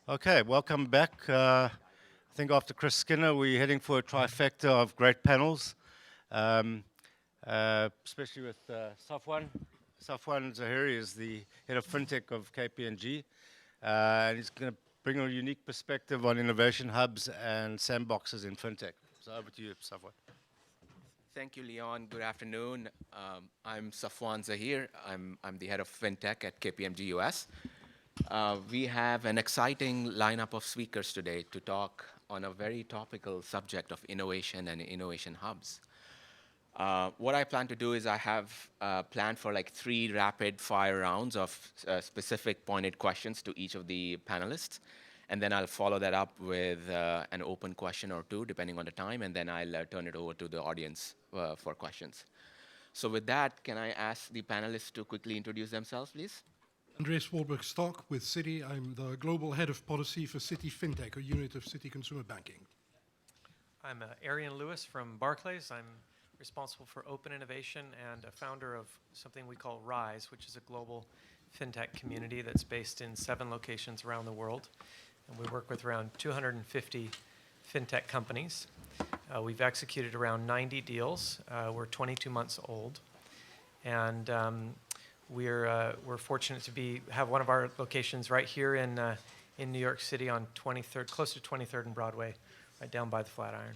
Okay, welcome back. I think after Chris Skinner, we're heading for a trifecta of great panels, um, especially with Safwan. Safwan Zaheer is the head of FinTech of KPMG, and he's going to bring a unique perspective on innovation hubs and sandboxes in FinTech. So over to you, Safwan. Thank you, Leon. Good afternoon. I'm Safwan Zaheer. I'm the head of FinTech at KPMG US. We have an exciting lineup of speakers today to talk on a very topical subject of innovation and innovation hubs. What I plan to do is I have planned for like 3 rapid fire rounds of specific pointed questions to each of the panelists. And then I'll follow that up with an open question or 2, depending on the time, and then I'll turn it over to the audience for questions. So with that, can I ask the panelists to quickly introduce themselves, please? Andreas Wolberg-Stok with Citi. I'm the Global Head of Policy for Citi FinTech, a unit of Citi Consumer Banking. I'm Arian Lewis from Barclays. I'm responsible for open innovation and a founder of something we call RISE, which is a global FinTech community that's based in 7 locations around the world. And we work with around 250 FinTech companies. We've executed around 90 deals. We're 22 months old. And we're fortunate to have one of our locations right here in New York City on 23rd, close to 23rd and Broadway, right down by the Flatiron.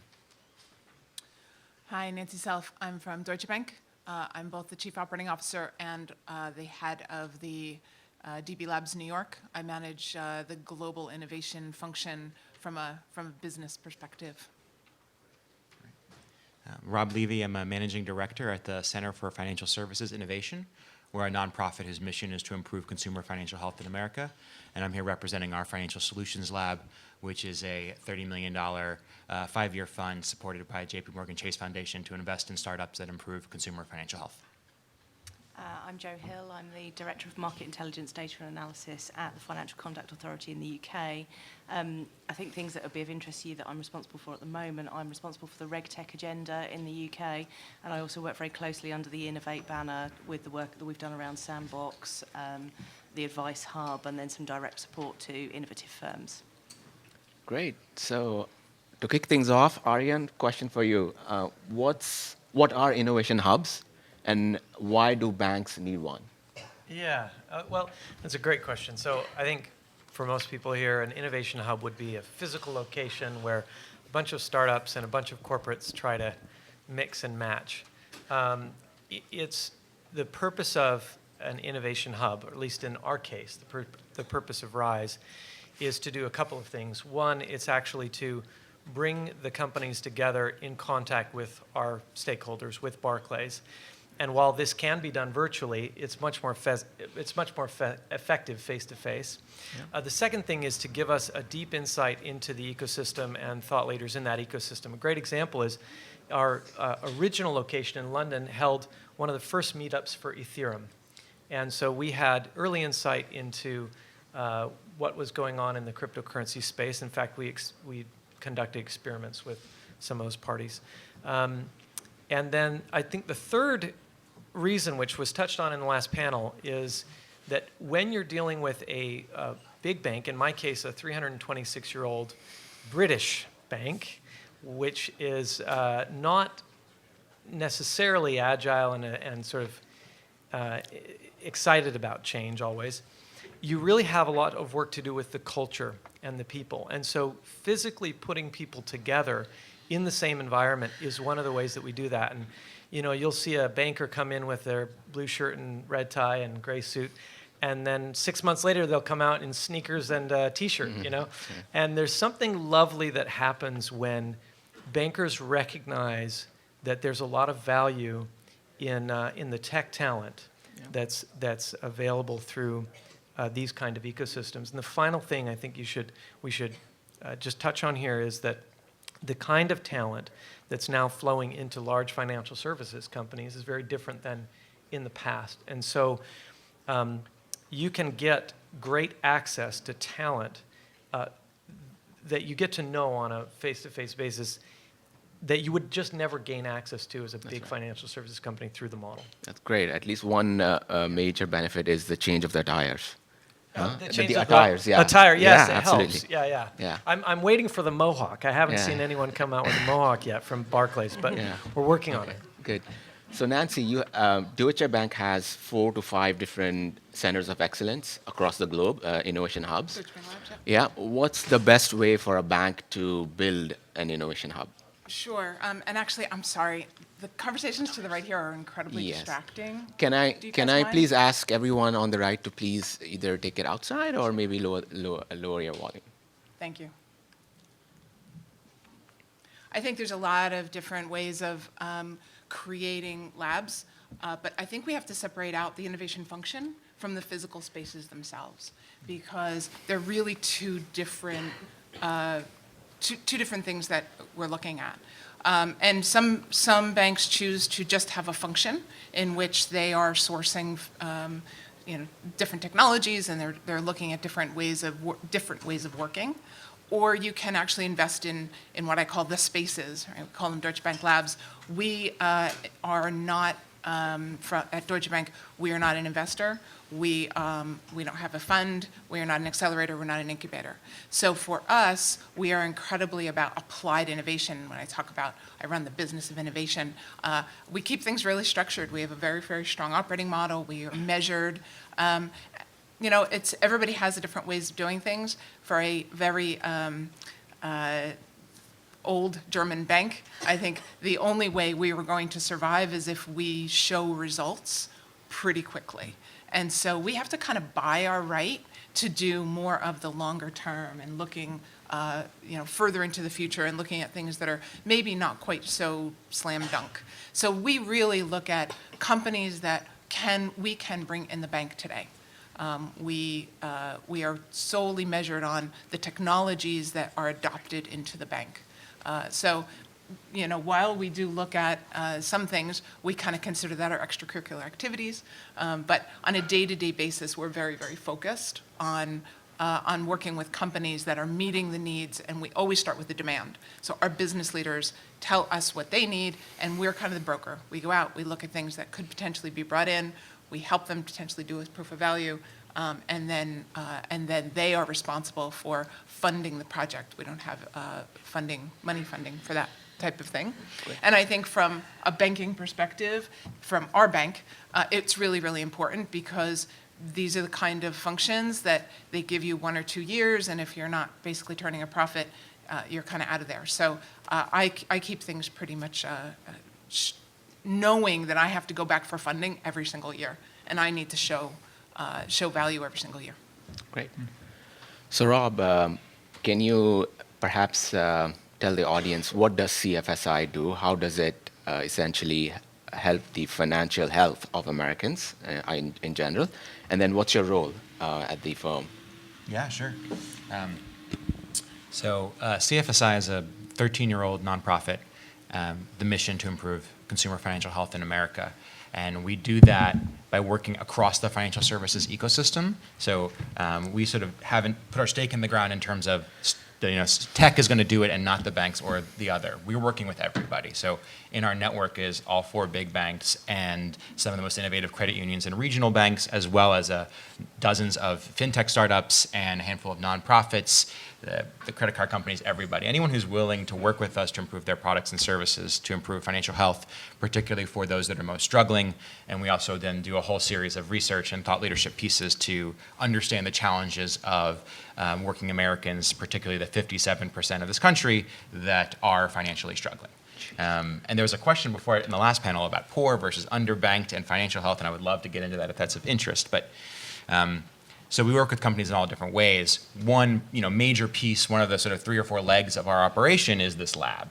Hi, Nancy Selph. I'm from Deutsche Bank. I'm both the Chief Operating Officer and the head of the DB Labs New York. I manage the global innovation function from a business perspective. Rob Levy, I'm a managing director at the Center for Financial Services Innovation. We're a nonprofit whose mission is to improve consumer financial health in America. And I'm here representing our Financial Solutions Lab, which is a $30 million 5-year fund supported by JP Morgan Chase Foundation to invest in startups that improve consumer financial health. I'm Jo Hill. I'm the Director of Market Intelligence Data and Analysis at the Financial Conduct Authority in the UK. I think things that would be of interest to you that I'm responsible for at the moment, I'm responsible for the RegTech agenda in the UK, and I also work very closely under the Innovate banner with the work that we've done around Sandbox, the Advice Hub, and then some direct support to innovative firms. Great. So to kick things off, Arian, question for you. What are innovation hubs? And why do banks need one? Yeah, well, that's a great question. So I think for most people here, an innovation hub would be a physical location where a bunch of startups and a bunch of corporates try to mix and match. It's the purpose of an innovation hub, or at least in our case, the purpose of RISE, is to do a couple of things. One, it's actually to bring the companies together in contact with our stakeholders, with Barclays. And while this can be done virtually, it's much more effective face-to-face. Yeah. The second thing is to give us a deep insight into the ecosystem and thought leaders in that ecosystem. A great example is our original location in London held one of the first meetups for Ethereum. And so we had early insight into what was going on in the cryptocurrency space. In fact, we conducted experiments with some of those parties. And then I think the third reason, which was touched on in the last panel, is that when you're dealing with a big bank, in my case, a 326-year-old British bank, which is not necessarily agile and sort of excited about change always, you really have a lot of work to do with the culture and the people. And so physically putting people together in the same environment is one of the ways that we do that. And you'll see a banker come in with their blue shirt and red tie and gray suit, and then 6 months later they'll come out in sneakers and a t-shirt, And there's something lovely that happens when bankers recognize that there's a lot of value in the tech talent that's available through these kind of ecosystems. And the final thing I think we should just touch on here is that the kind of talent that's now flowing into large financial services companies is very different than in the past. And so you can get great access to talent that you get to know on a face-to-face basis that you would just never gain access to as a big financial services company through the model. That's great. At least one major benefit is the change of the tires. Huh? change The attires, yeah. Attire, yes, Yeah, it absolutely. helps. Yeah. Yeah. I'm waiting for the mohawk. I haven't Yeah. seen anyone come out with a mohawk yet from Barclays, but Yeah. we're working on it. Good. So Nancy, Deutsche Bank has 4 to 5 different centers of excellence across the globe, innovation hubs. Deutsche Bank Labs, Yeah. What's the best way for a bank to build an innovation hub? Sure. And actually, I'm sorry. The conversations to the right here are incredibly Yes. distracting. Can I Do you can guys I mind? please ask everyone on the right to please either take it outside or maybe lower your volume? Thank you. I think there's a lot of different ways of creating labs, but I think we have to separate out the innovation function from the physical spaces themselves, because they're really two different things that we're looking at. And some banks choose to just have a function in which they are sourcing different technologies, and they're looking at different ways of working. Or you can actually invest in what I call the spaces. Right? We call them Deutsche Bank Labs. We are not, at Deutsche Bank, we are not an investor. We don't have a fund. We are not an accelerator. We're not an incubator. So for us, we are incredibly about applied innovation. When I run the business of innovation, we keep things really structured. We have a very, very strong operating model. We are measured. Everybody has a different ways of doing things. For a very old German bank, I think the only way we were going to survive is if we show results pretty quickly. And so we have to kind of buy our right to do more of the longer term and looking further into the future and looking at things that are maybe not quite so slam dunk. So we really look at companies that we can bring in the bank today. We are solely measured on the technologies that are adopted into the bank. While we do look at some things, we kind of consider that our extracurricular activities. But on a day-to-day basis, we're very, very focused on working with companies that are meeting the needs, and we always start with the demand. So our business leaders tell us what they need, and we're kind of the broker. We go out, we look at things that could potentially be brought in, we help them potentially do a proof of value, and then they are responsible for funding the project. We don't have money funding for that type of thing. Great. And I think from a banking perspective, from our bank, it's really, really important because these are the kind of functions that they give you 1 or 2 years, and if you're not basically turning a profit, you're kind of out of there. So I keep things pretty much knowing that I have to go back for funding every single year, and I need to show value every single year. Great. So Rob, can you perhaps tell the audience what does CFSI do? How does it essentially help the financial health of Americans in general? And then what's your role at the firm? Yeah, sure. So CFSI is a 13-year-old nonprofit, the mission to improve consumer financial health in America. And we do that by working across the financial services ecosystem. So we sort of haven't put our stake in the ground in terms of tech is going to do it and not the banks or the other. We're working with everybody. So in our network is all 4 big banks and some of the most innovative credit unions and regional banks, as well as dozens of FinTech startups and a handful of nonprofits, the credit card companies, everybody. Anyone who's willing to work with us to improve their products and services to improve financial health, particularly for those that are most struggling. And we also then do a whole series of research and thought leadership pieces to understand the challenges of working Americans, particularly the 57% of this country that are financially struggling. And there was a question before in the last panel about poor versus underbanked and financial health, and I would love to get into that if that's of interest. But so we work with companies in all different ways. One major piece, one of the sort of 3 or 4 legs of our operation is this lab.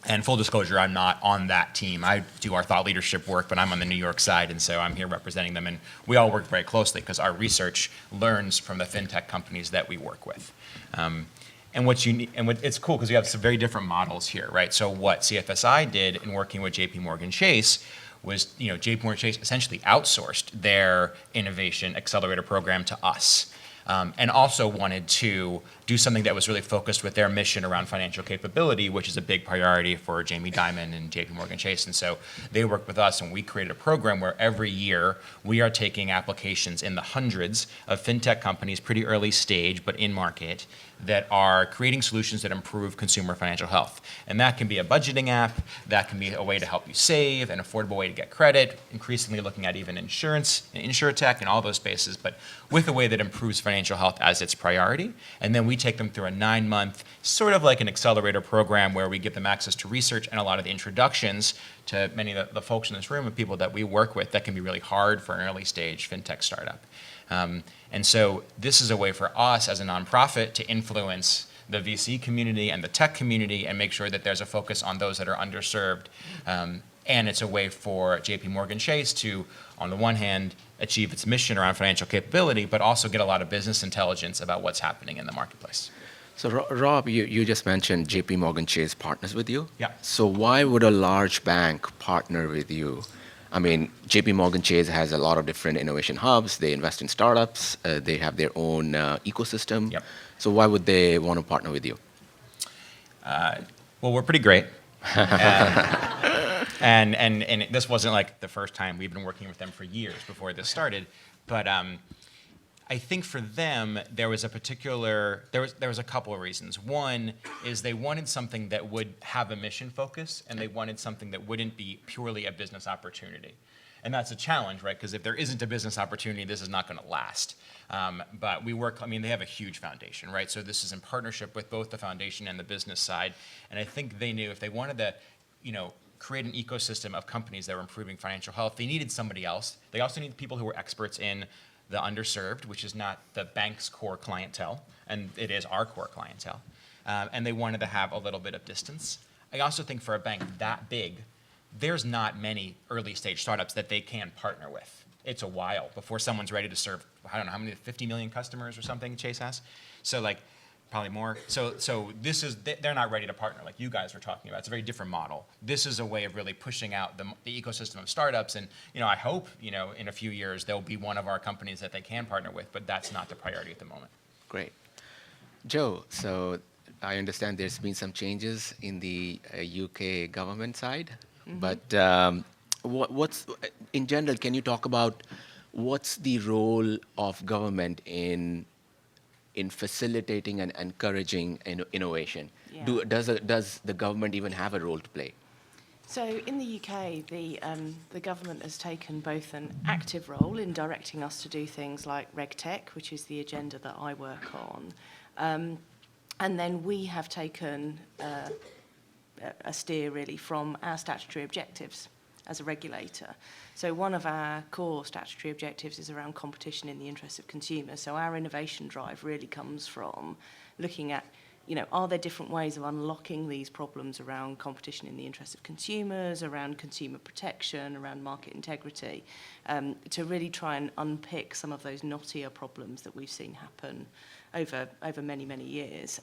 And full disclosure, I'm not on that team. I do our thought leadership work, but I'm on the New York side, and so I'm here representing them. And we all work very closely because our research learns from the FinTech companies that we work with. And what's unique, it's cool because we have some very different models here, right? So what CFSI did in working with JPMorgan Chase was, JPMorgan Chase essentially outsourced their innovation accelerator program to us. and also wanted to do something that was really focused with their mission around financial capability, which is a big priority for Jamie Dimon and JP Chase. And so they worked with us, and we created a program where every year we are taking applications in the hundreds of fintech companies, pretty early stage, but in market, that are creating solutions that improve consumer financial health. And that can be a budgeting app, that can be a way to help you save, an affordable way to get credit, increasingly looking at even insurance, insurtech, and all those spaces, but with a way that improves financial health as its priority. And then we take them through a 9-month, sort of like an accelerator program where we give them access to research and a lot of the introductions to many of the folks in this room and people that we work with that can be really hard for an early stage fintech startup. And so this is a way for us as a nonprofit to influence the VC community and the tech community and make sure that there's a focus on those that are underserved. And it's a way for JP Chase to, on the one hand, achieve its mission around financial capability, but also get a lot of business intelligence about what's happening in the marketplace. So Rob, you just mentioned JP Chase partners with you. Yeah. So why would a large bank partner with you? I mean, JP Chase has a lot of different innovation hubs. They invest in startups. They have their own ecosystem. Yep. So why would they want to partner with you? Well, we're pretty great. And this wasn't like the first time. We've been working with them for years before this started. But I think for them, there was a couple of reasons. One is they wanted something that would have a mission focus, and they wanted something that wouldn't be purely a business opportunity. And that's a challenge, right? Because if there isn't a business opportunity, this is not going to last. But they have a huge foundation, right? So this is in partnership with both the foundation and the business side. And I think they knew if they wanted to, create an ecosystem of companies that were improving financial health, they needed somebody else. They also needed people who were experts in the underserved, which is not the bank's core clientele, and it is our core clientele. And they wanted to have a little bit of distance. I also think for a bank that big, there's not many early stage startups that they can partner with. It's a while before someone's ready to serve, I don't know how many, 50 million customers or something Chase has. So probably more. So they're not ready to partner like you guys were talking about. It's a very different model. This is a way of really pushing out the ecosystem of startups. And I hope in a few years there'll be one of our companies that they can partner with, but that's not the priority at the moment. Great. Joe, so I understand there's been some changes in the UK government side, but what's in general, can you talk about what's the role of government in facilitating and encouraging innovation? Yeah. Does the government even have a role to play? So in the UK, the government has taken both an active role in directing us to do things like RegTech, which is the agenda that I work on, and then we have taken a steer really from our statutory objectives as a regulator. So one of our core statutory objectives is around competition in the interest of consumers. So our innovation drive really comes from looking at, are there different ways of unlocking these problems around competition in the interest of consumers, around consumer protection, around market integrity, to really try and unpick some of those knottier problems that we've seen happen over many, many years.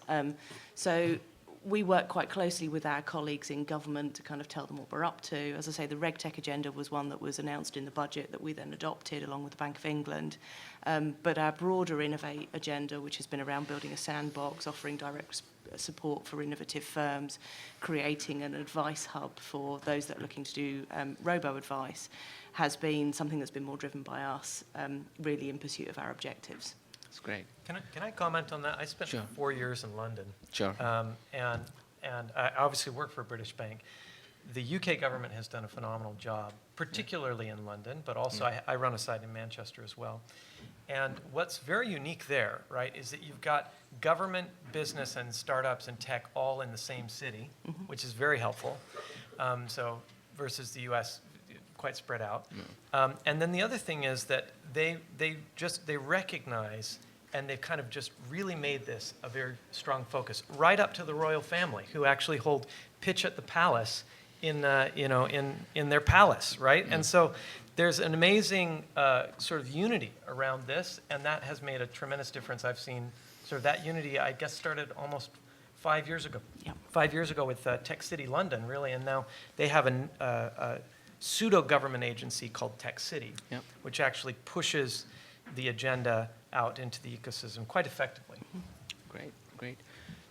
So we work quite closely with our colleagues in government to kind of tell them what we're up to. As I say, the RegTech agenda was one that was announced in the budget that we then adopted along with the Bank of England. But our broader Innovate agenda, which has been around building a sandbox, offering direct support for innovative firms, creating an advice hub for those that are looking to do robo-advice, has been something that's been more driven by us, really in pursuit of our objectives. That's great. Can I comment on that? I spent 4 years in London. Sure. And I obviously work for a British bank. The UK government has done a phenomenal job, particularly in London, but also I run a site in Manchester as well. And what's very unique there, right, is that you've got government, business, and startups and tech all in the same city, which is very helpful. So versus the US, quite spread out. And then the other thing is that they recognize, and they've kind of just really made this a very strong focus, right up to the royal family, who actually hold pitch at the palace in their palace, right? And so there's an amazing sort of unity around this, and that has made a tremendous difference. I've seen sort of that unity, I guess, started almost 5 years ago. Yep. 5 years ago with Tech City London, really, and now they have a pseudo-government agency called Tech City, which actually pushes the agenda out into the ecosystem quite effectively. Great, great.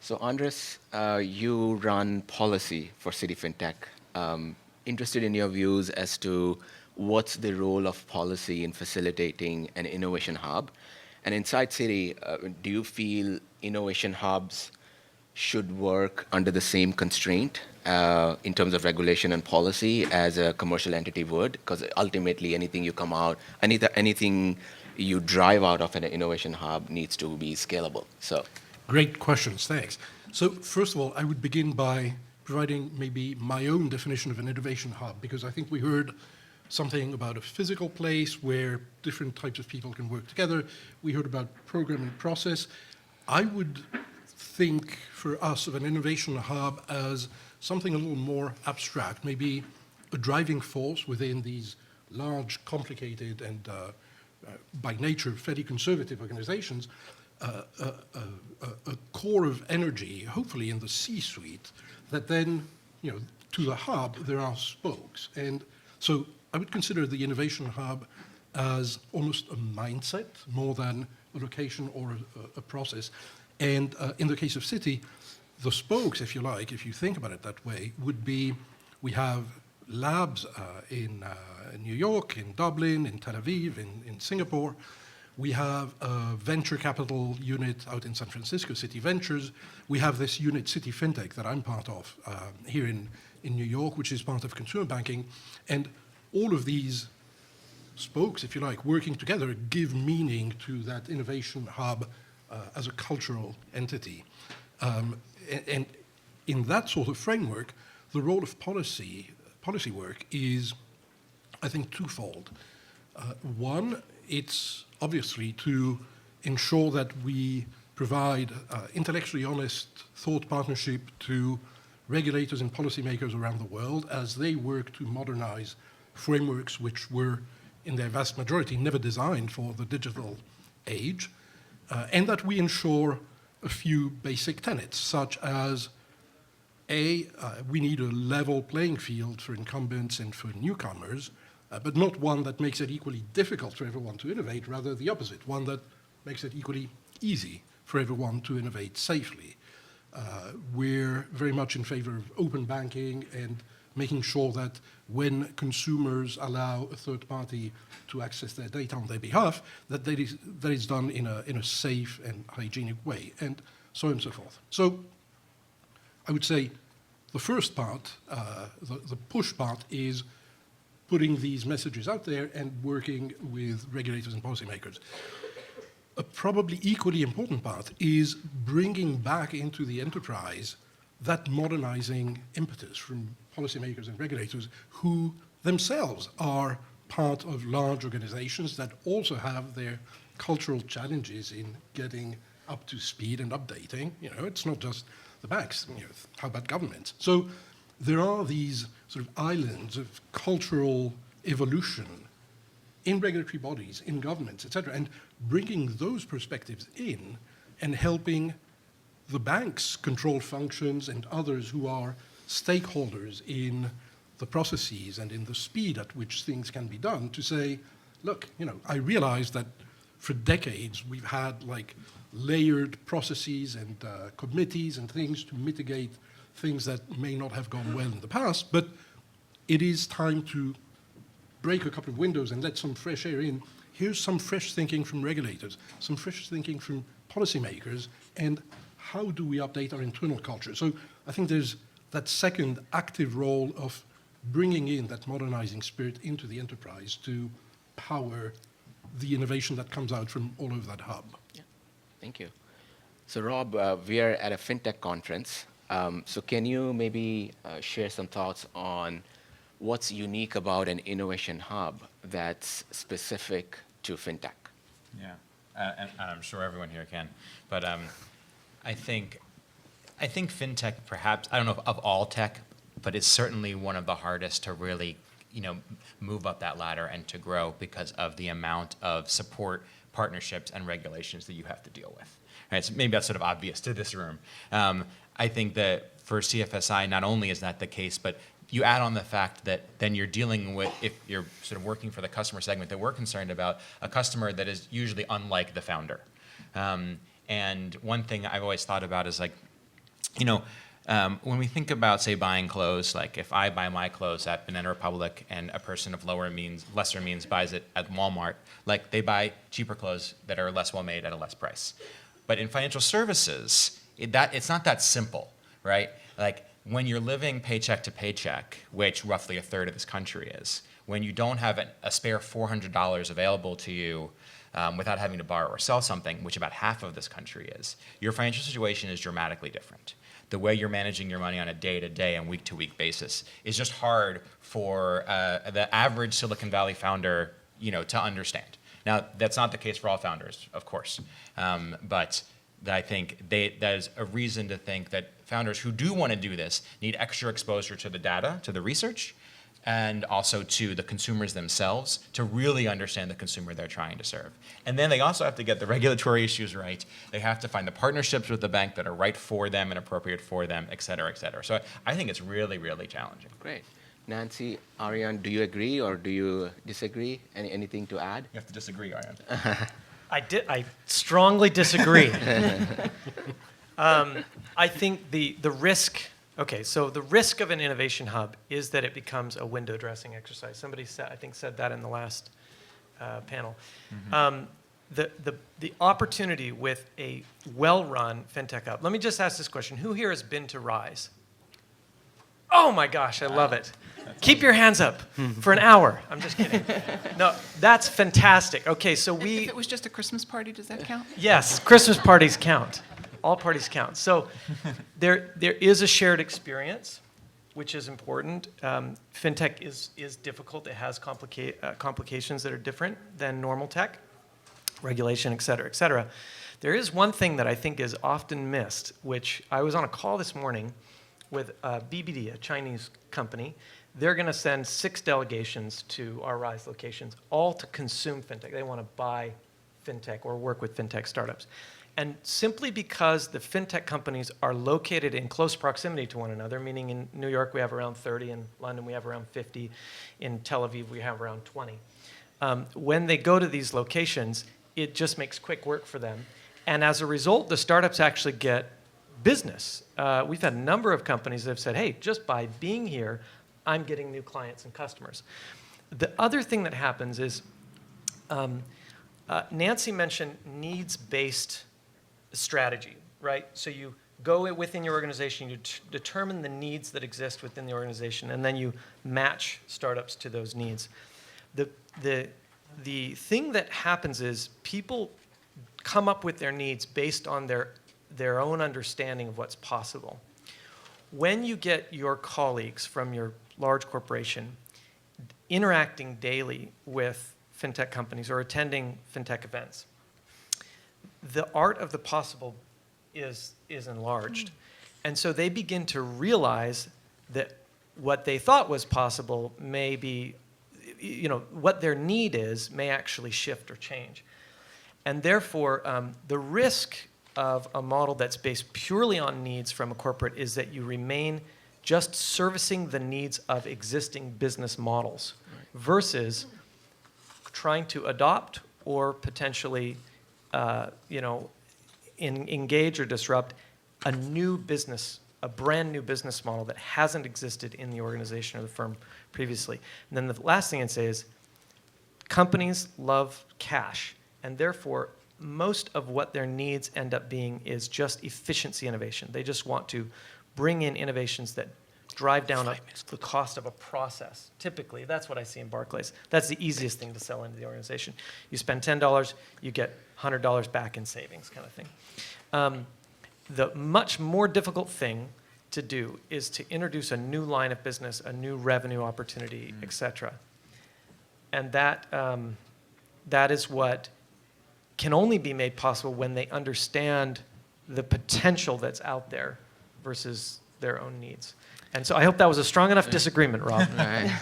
So Andres, you run policy for Citi FinTech. Interested in your views as to what's the role of policy in facilitating an innovation hub? And inside Citi, do you feel innovation hubs should work under the same constraint in terms of regulation and policy as a commercial entity would? Because ultimately, anything you come out, anything you drive out of an innovation hub needs to be scalable. So, Great questions, thanks. So first of all, I would begin by providing maybe my own definition of an innovation hub, because I think we heard something about a physical place where different types of people can work together. We heard about program and process. I would think for us of an innovation hub as something a little more abstract, maybe a driving force within these large, complicated, and by nature fairly conservative organizations, a core of energy, hopefully in the C-suite, that then, to the hub, there are spokes. And so I would consider the innovation hub as almost a mindset more than a location or a process. And in the case of Citi, the spokes, if you like, if you think about it that way, would be, we have labs in New York, in Dublin, in Tel Aviv, in Singapore. We have a venture capital unit out in San Francisco, Citi Ventures. We have this unit, Citi FinTech, that I'm part of here in New York, which is part of consumer banking. And all of these spokes, if you like, working together, give meaning to that innovation hub as a cultural entity. And in that sort of framework, the role of policy work is, I think, twofold. One, it's obviously to ensure that we provide intellectually honest thought partnership to regulators and policymakers around the world as they work to modernize frameworks which were, in their vast majority, never designed for the digital age, and that we ensure a few basic tenets, such as we need a level playing field for incumbents and for newcomers, but not one that makes it equally difficult for everyone to innovate, rather the opposite, one that makes it equally easy for everyone to innovate safely. We're very much in favor of open banking and making sure that when consumers allow a third party to access their data on their behalf, that is done in a safe and hygienic way, and so on and so forth. So I would say the first part, the push part, is putting these messages out there and working with regulators and policymakers. A probably equally important part is bringing back into the enterprise that modernizing impetus from policymakers and regulators who themselves are part of large organizations that also have their cultural challenges in getting up to speed and updating. It's not just the banks. How about governments? So there are these sort of islands of cultural evolution in regulatory bodies, in governments, etc., and bringing those perspectives in and helping the banks' control functions and others who are stakeholders in the processes and in the speed at which things can be done to say, look, I realize that for decades we've had layered processes and committees and things to mitigate things that may not have gone well in the past, but it is time to break a couple of windows and let some fresh air in. Here's some fresh thinking from regulators, some fresh thinking from policymakers, and how do we update our internal culture? So I think there's that second active role of bringing in that modernizing spirit into the enterprise to power the innovation that comes out from all over that hub. Yeah. Thank you. So Rob, we are at a FinTech conference. So can you maybe share some thoughts on what's unique about an innovation hub that's specific to FinTech? Yeah, and I'm sure everyone here can, but I think FinTech, perhaps, I don't know if of all tech, but it's certainly one of the hardest to really, move up that ladder and to grow because of the amount of support, partnerships, and regulations that you have to deal with. Right? So maybe that's sort of obvious to this room. I think that for CFSI, not only is that the case, but you add on the fact that then you're dealing with, if you're sort of working for the customer segment that we're concerned about, a customer that is usually unlike the founder. And one thing I've always thought about is like, you know, when we think about, say, buying clothes, like if I buy my clothes at Banana Republic and a person of lesser means buys it at Walmart, like they buy cheaper clothes that are less well made at a less price. But in financial services, it's not that simple, right? Like when you're living paycheck to paycheck, which roughly a third of this country is, when you don't have a spare $400 available to you without having to borrow or sell something, which about half of this country is, your financial situation is dramatically different. The way you're managing your money on a day-to-day and week-to-week basis is just hard for the average Silicon Valley founder, you know, to understand. Now, that's not the case for all founders, of course, but I think that is a reason to think that founders who do want to do this need extra exposure to the data, to the research, and also to the consumers themselves to really understand the consumer they're trying to serve. And then they also have to get the regulatory issues right. They have to find the partnerships with the bank that are right for them and appropriate for them, et cetera, et cetera. So I think it's really, really challenging. Great. Nancy, Arian, do you agree or do you disagree? Anything to add? You have to disagree, Arian. I strongly disagree. I think the risk, okay, so the risk of an innovation hub is that it becomes a window dressing exercise. Somebody said, I think said that in the last panel. Mm-hmm. The opportunity with a well-run FinTech hub. Let me just ask this question. Who here has been to Rise? Oh my gosh, I love it. Keep your hands up for an hour. I'm just kidding. No, that's fantastic. Okay, so If it was just a Christmas party, does that count? Yes, Christmas parties count. All parties count. So there is a shared experience, which is important. FinTech is difficult. It has complications that are different than normal tech, regulation, et cetera, et cetera. There is one thing that I think is often missed, which I was on a call this morning with BBD, a Chinese company. They're going to send 6 delegations to our Rise locations, all to consume FinTech. They want to buy FinTech or work with FinTech startups. And simply because the FinTech companies are located in close proximity to one another, meaning in New York we have around 30, in London we have around 50, in Tel Aviv we have around 20. When they go to these locations, it just makes quick work for them. And as a result, the startups actually get business. We've had a number of companies that have said, hey, just by being here, I'm getting new clients and customers. The other thing that happens is, Nancy mentioned needs-based strategy, right? So you go within your organization, you determine the needs that exist within the organization, and then you match startups to those needs. The thing that happens is people come up with their needs based on their own understanding of what's possible. When you get your colleagues from your large corporation interacting daily with FinTech companies or attending FinTech events, the art of the possible is enlarged. And so they begin to realize that what they thought was possible may be, you know, what their need is may actually shift or change. And therefore, the risk of a model that's based purely on needs from a corporate is that you remain just servicing the needs of existing business models versus trying to adopt or potentially engage or disrupt a new business, a brand new business model that hasn't existed in the organization or the firm previously. And then the last thing I'd say is companies love cash, and therefore most of what their needs end up being is just efficiency innovation. They just want to bring in innovations that drive down the cost of a process. Typically, that's what I see in Barclays. That's the easiest thing to sell into the organization. You spend $10, you get $100 back in savings, kind of thing. The much more difficult thing to do is to introduce a new line of business, a new revenue opportunity, et cetera. And that is what can only be made possible when they understand the potential that's out there versus their own needs. And so I hope that was a strong enough disagreement, Rob. Right.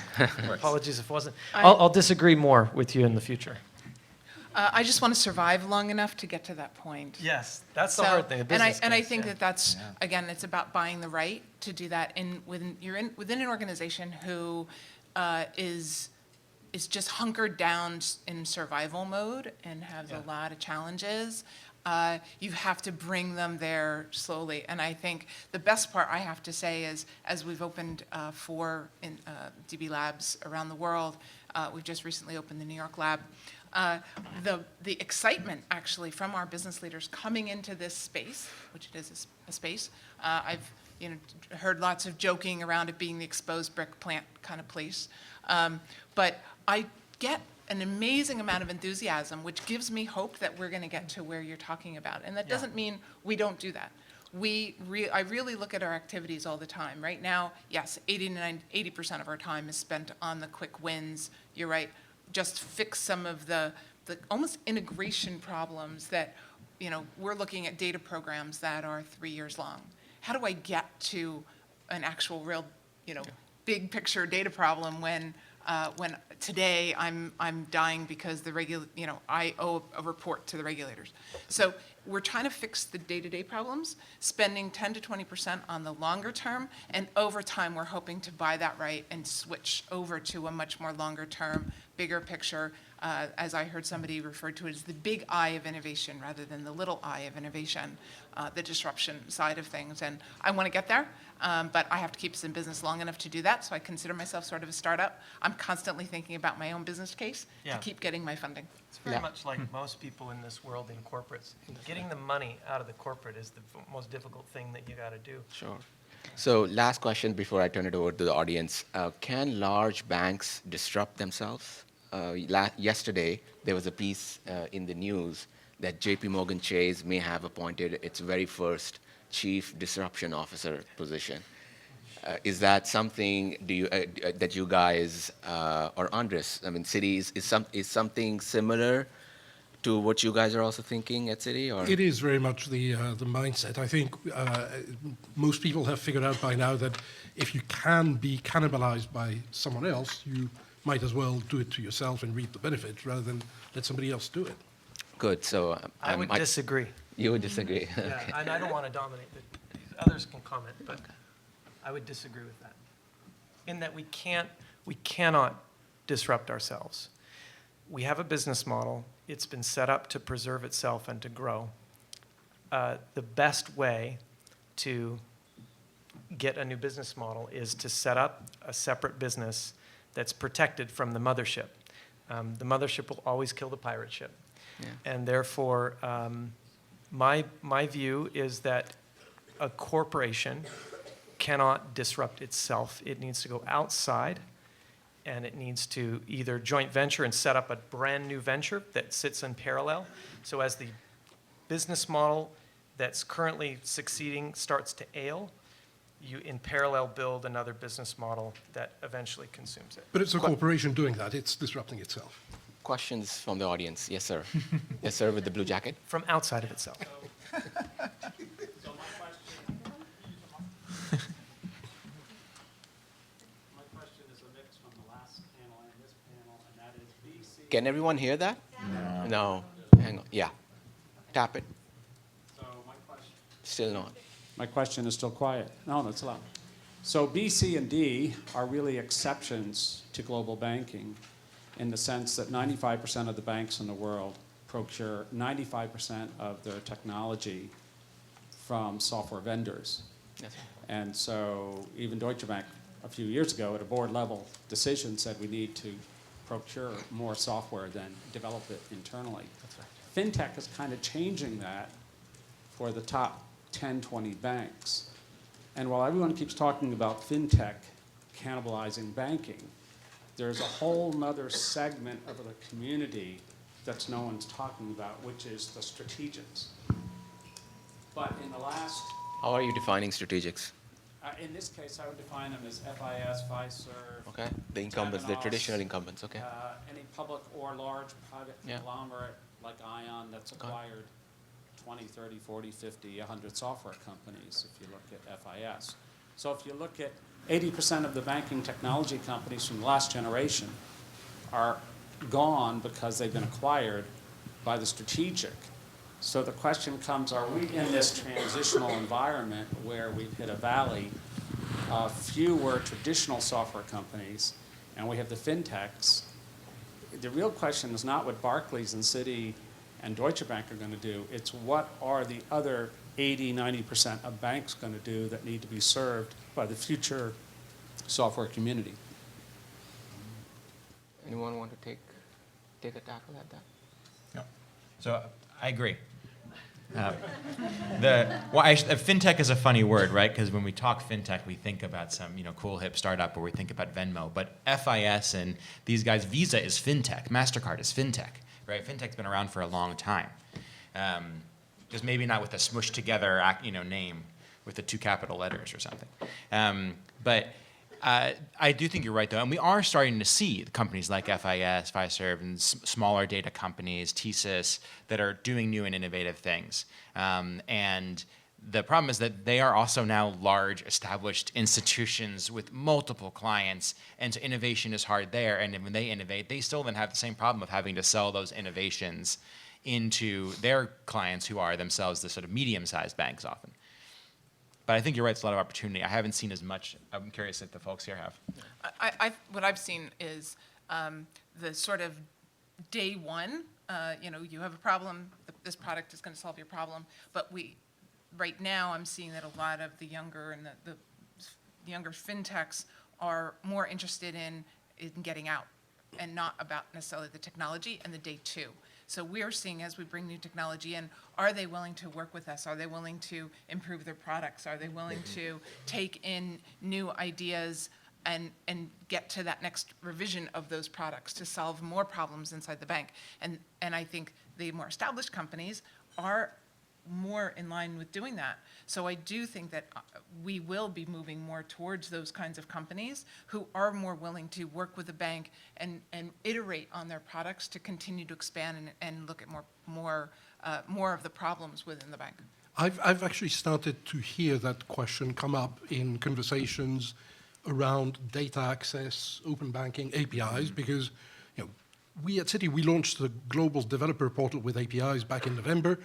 Apologies if it wasn't. I'll disagree more with you in the future. I just want to survive long enough to get to that point. Yes, that's the So- hard thing. The and I business and I case, think yeah. that that's again, it's about buying the right to do that. And within an organization who is just hunkered down in survival mode and has a lot of challenges. You have to bring them there slowly. And I think the best part I have to say is, as we've opened 4 DB labs around the world, we've just recently opened the New York lab. The excitement actually from our business leaders coming into this space, which it is a space. I've heard lots of joking around it being the exposed brick plant kind of place, but I get an amazing amount of enthusiasm, which gives me hope that we're going to get to where you're talking about, and that doesn't mean we don't do that. I really look at our activities all the time. Right now, yes, 80% of our time is spent on the quick wins. You're right. Just fix some of the almost integration problems that, we're looking at data programs that are 3 years long. How do I get to an actual real, big picture data problem when today I'm dying because I owe a report to the regulators. So we're trying to fix the day-to-day problems, spending 10 to 20% on the longer term, and over time we're hoping to buy that right and switch over to a much more longer term, bigger picture, as I heard somebody refer to it as the big eye of innovation rather than the little eye of innovation, the disruption side of things. And I want to get there, but I have to keep us in business long enough to do that, so I consider myself sort of a startup. I'm constantly thinking about my own business case to keep getting my funding. It's very much like most people in this world in corporates. Getting the money out of the corporate is the most difficult thing that you got to do. Sure. So last question before I turn it over to the audience. Can large banks disrupt themselves? Yesterday, there was a piece in the news that JP Morgan Chase may have appointed its very first chief disruption officer position. Is that something that you guys or Andres, Citi is something similar to what you guys are also thinking at Citi? Or? It is very much the mindset. I think most people have figured out by now that if you can be cannibalized by someone else, you might as well do it to yourself and reap the benefits rather than let somebody else do it. Good. So I would disagree. You would disagree. Yeah, Okay. and I don't want to dominate. Others can comment, but I would disagree with that. In that we cannot disrupt ourselves. We have a business model. It's been set up to preserve itself and to grow. The best way to get a new business model is to set up a separate business that's protected from the mothership. The mothership will always kill the pirate ship. Yeah. And therefore, my view is that a corporation cannot disrupt itself. It needs to go outside, and it needs to either joint venture and set up a brand new venture that sits in parallel. So as the business model that's currently succeeding starts to ail, you in parallel build another business model that eventually consumes it. But it's a corporation doing that. It's disrupting itself. Questions from the audience? Yes, sir. Yes, sir, with the blue jacket. From outside of itself. Can everyone hear that? No. Hang on. Yeah. Tap it. So my question. Still not. My question is still quiet. No, it's loud. So B, C, and D are really exceptions to global banking in the sense that 95% of the banks in the world procure 95% of their technology from software vendors. Yes. And so even Deutsche Bank a few years ago at a board level decision said we need to procure more software than develop it internally. That's right. FinTech is kind of changing that for the top 10, 20 banks. And while everyone keeps talking about FinTech cannibalizing banking, there's a whole nother segment of the community that's no one's talking about, which is the strategics. But in the last... How are you defining strategics? In this case, I would define them as FIS, Fiserv. Okay. The incumbents, the Temenos, traditional incumbents. Okay. Any public or large private Yeah. conglomerate like Arian that's acquired 20, 30, 40, 50, 100 software companies if you look at FIS. So if you look at 80% of the banking technology companies from the last generation are gone because they've been acquired by the strategic. So the question comes, are we in this transitional environment where we've hit a valley of fewer traditional software companies, and we have the fintechs? The real question is not what Barclays and Citi and Deutsche Bank are going to do. It's what are the other 80, 90% of banks going to do that need to be served by the future software community. Anyone want to take a tackle at that? No. So I agree. FinTech is a funny word, right? Because when we talk FinTech, we think about some cool hip startup, or we think about Venmo. But FIS and these guys, Visa is FinTech, MasterCard is FinTech, right? FinTech's been around for a long time. Just maybe not with a smushed together name with the 2 capital letters or something. But I do think you're right, though, and we are starting to see companies like FIS, Fiserv, and smaller data companies, TSYS, that are doing new and innovative things. And the problem is that they are also now large, established institutions with multiple clients, and so innovation is hard there. And when they innovate, they still then have the same problem of having to sell those innovations into their clients, who are themselves the sort of medium-sized banks often. But I think you're right, it's a lot of opportunity. I haven't seen as much. I'm curious if the folks here have. What I've seen is the sort of day one, you have a problem, this product is going to solve your problem. But right now I'm seeing that a lot of the younger and the younger fintechs are more interested in getting out and not about necessarily the technology and the day two. So we're seeing, as we bring new technology in, are they willing to work with us? Are they willing to improve their products? Are they willing to take in new ideas and get to that next revision of those products to solve more problems inside the bank? And I think the more established companies are more in line with doing that. So I do think that we will be moving more towards those kinds of companies who are more willing to work with the bank and iterate on their products to continue to expand and look at more of the problems within the bank. I've actually started to hear that question come up in conversations around data access, open banking, APIs, because we at Citi, we launched the global developer portal with APIs back in November.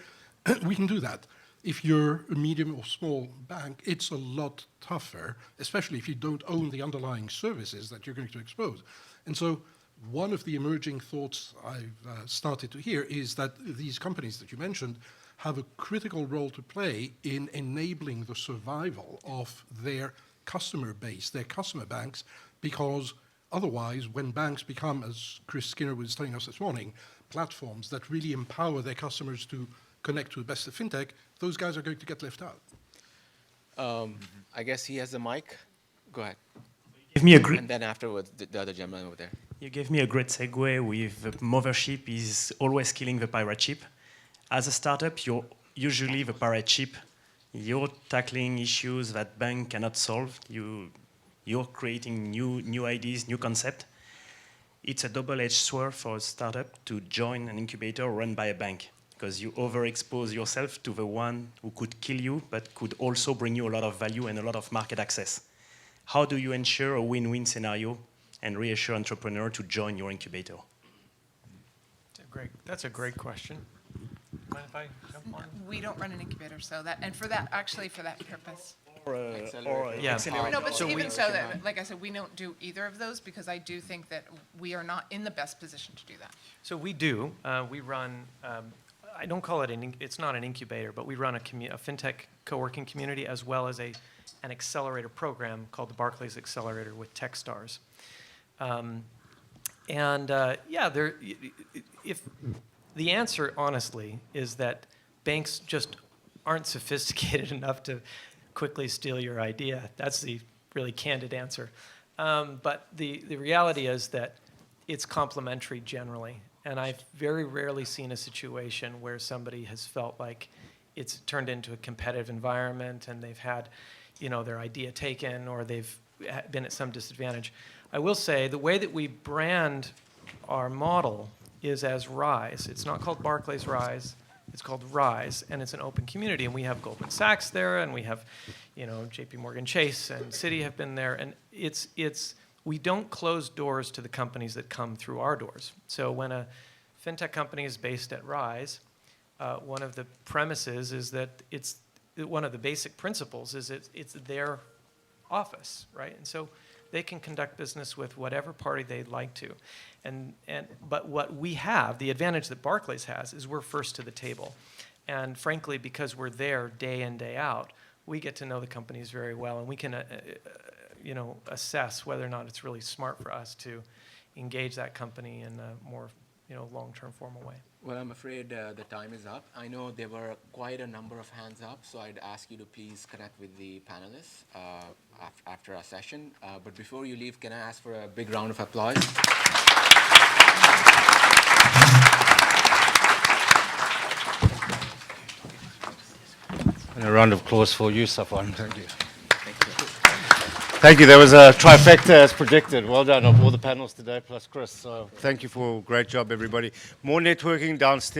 We can do that. If you're a medium or small bank, it's a lot tougher, especially if you don't own the underlying services that you're going to expose. And so one of the emerging thoughts I've started to hear is that these companies that you mentioned have a critical role to play in enabling the survival of their customer base, their customer banks, because otherwise, when banks become, as Chris Skinner was telling us this morning, platforms that really empower their customers to connect to the best of fintech, those guys are going to get left out. I guess he has the mic. Go ahead. Give me a great. And then afterwards, the other gentleman over there. You gave me a great segue with mothership is always killing the pirate ship. As a startup, you're usually the pirate ship. You're tackling issues that bank cannot solve. You're creating new ideas, new concept. It's a double-edged sword for a startup to join an incubator run by a bank, because you overexpose yourself to the one who could kill you, but could also bring you a lot of value and a lot of market access. How do you ensure a win-win scenario and reassure entrepreneur to join your incubator? That's a great question. Mind if I jump on? We don't run an incubator, so that, and for that purpose. Yeah. Accelerator. No, but So even we- so, that, like I said, we don't do either of those because I do think that we are not in the best position to do that. So we do. We run, I don't call it it's not an incubator, but we run a FinTech co-working community as well as an accelerator program called the Barclays Accelerator with Techstars. If the answer, honestly, is that banks just aren't sophisticated enough to quickly steal your idea. That's the really candid answer. But the reality is that it's complementary generally. And I've very rarely seen a situation where somebody has felt like it's turned into a competitive environment and they've had, their idea taken or they've been at some disadvantage. I will say the way that we brand our model is as Rise. It's not called Barclays Rise. It's called Rise, and it's an open community. And we have Goldman Sachs there, and we have, J.P. Morgan Chase and Citi have been there. And we don't close doors to the companies that come through our doors. So when a fintech companies based at Rise, one of the premises is that one of the basic principles is it's their office, right? And so they can conduct business with whatever party they'd like to. But what we have, the advantage that Barclays has, is we're first to the table. And frankly, because we're there day in, day out, we get to know the companies very well, and we can assess whether or not it's really smart for us to engage that company in a more long-term formal way. Well, I'm afraid the time is up. I know there were quite a number of hands up, so I'd ask you to please connect with the panelists after our session. But before you leave, can I ask for a big round of applause? And a round of applause for you, Safwan. Thank you. Thank you. There was a trifecta as predicted. Well done of all the panels today, plus Chris. So thank you for a great job, everybody. More networking downstairs.